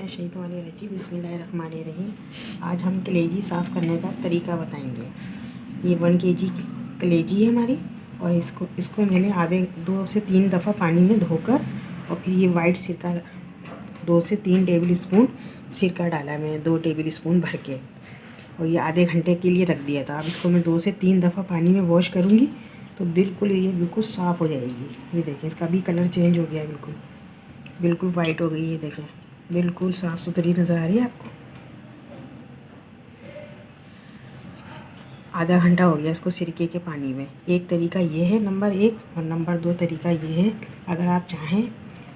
शैतानिर्रजीम बिस्मिल्लाहिर्रहमानिर्रहीम। आज हम कलेजी साफ़ करने का तरीका बताएंगे। ये 1 kg कलेजी है हमारी, और इसको मैंने आधे 2 से 3 दफ़ा पानी में धोकर, और फिर ये वाइट सिरका 2 से 3 टेबल स्पून सिरका डाला मैंने, 2 टेबल स्पून भर के, और ये आधे घंटे के लिए रख दिया था। अब इसको मैं 2 से 3 दफ़ा पानी में वॉश करूँगी तो ये बिल्कुल साफ़ हो जाएगी। ये देखें, इसका भी कलर चेंज हो गया, बिल्कुल वाइट हो गई। ये देखें, बिल्कुल साफ़ सुथरी नज़र आ रही है आपको। आधा घंटा हो गया इसको सिरके के पानी में। एक तरीका ये है नंबर 1, और नंबर 2 तरीका ये है, अगर आप चाहें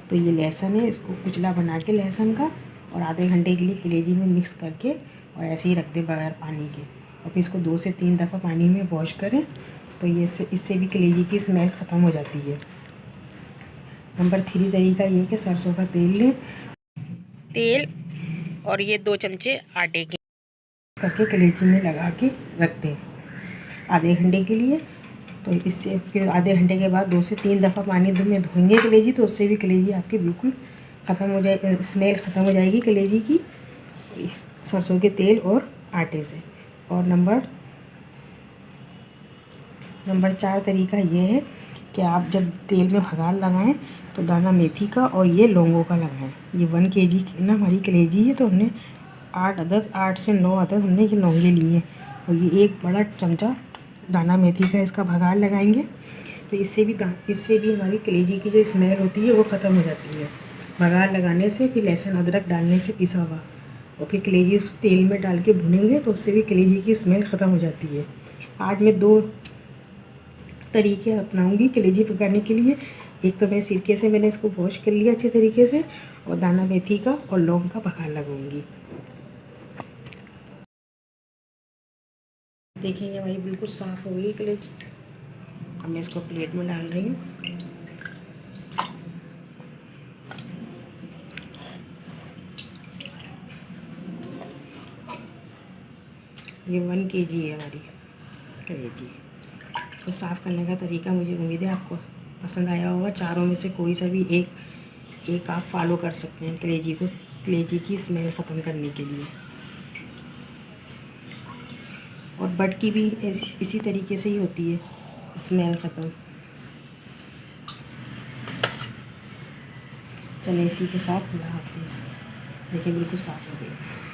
तो ये लहसुन है, इसको कुचला बना के लहसुन का, और आधे घंटे के लिए कलेजी में मिक्स करके और ऐसे ही रख दें बगैर पानी के, और फिर इसको 2 से 3 दफ़ा पानी में वॉश करें तो ये इससे भी कलेजी की स्मेल ख़त्म हो जाती है। नंबर 3 तरीका ये है कि सरसों का तेल और ये 2 चमचे आटे के करके कलेजी में लगा के रख दें आधे घंटे के लिए। तो इससे फिर आधे घंटे के बाद 2 से 3 दफ़ा पानी में धोएंगे कलेजी, तो उससे भी कलेजी आपकी बिल्कुल ख़त्म हो जाए, स्मेल ख़त्म हो जाएगी कलेजी की, सरसों के तेल और आटे से। और नंबर 4 तरीका ये है कि आप जब तेल में भगार लगाएं तो दाना मेथी का और ये लौंगों का लगाएं। ये 1 kg ना हमारी कलेजी है, तो हमने 8 से 9 अदद हमने ये लौंगे लिए, और ये 1 बड़ा चमचा दाना मेथी का इसका भगार लगाएंगे। तो इससे भी हमारी कलेजी की जो स्मेल होती है वो ख़त्म हो जाती है। भगार लगाने से, फिर लहसुन अदरक डालने से पिसा हुआ, और फिर कलेजी तेल में डाल के भुनेंगे तो उससे भी कलेजी की स्मेल ख़त्म हो जाती है। आज मैं 2 तरीके अपनाऊंगी कलेजी पकाने के लिए। एक तो मैं सिरके से मैंने इसको वॉश कर लिया अच्छे तरीके से, और दाना मेथी का और लौंग का भगार लगाऊंगी। देखिए, ये हमारी बिल्कुल साफ़ हो गई कलेजी। अब मैं इसको प्लेट में डाल रही हूँ। ये 1 kg है हमारी कलेजी। इसको साफ़ करने का तरीका मुझे उम्मीद है आपको पसंद आया होगा। चारों में से कोई सा भी एक आप फॉलो कर सकते हैं कलेजी की स्मेल ख़त्म करने के लिए। और बट की भी इसी तरीके से ही होती है स्मेल ख़त्म। चलिए, इसी के साथ अल्लाह हाफिज़। देखिए, बिल्कुल साफ़ हो गई।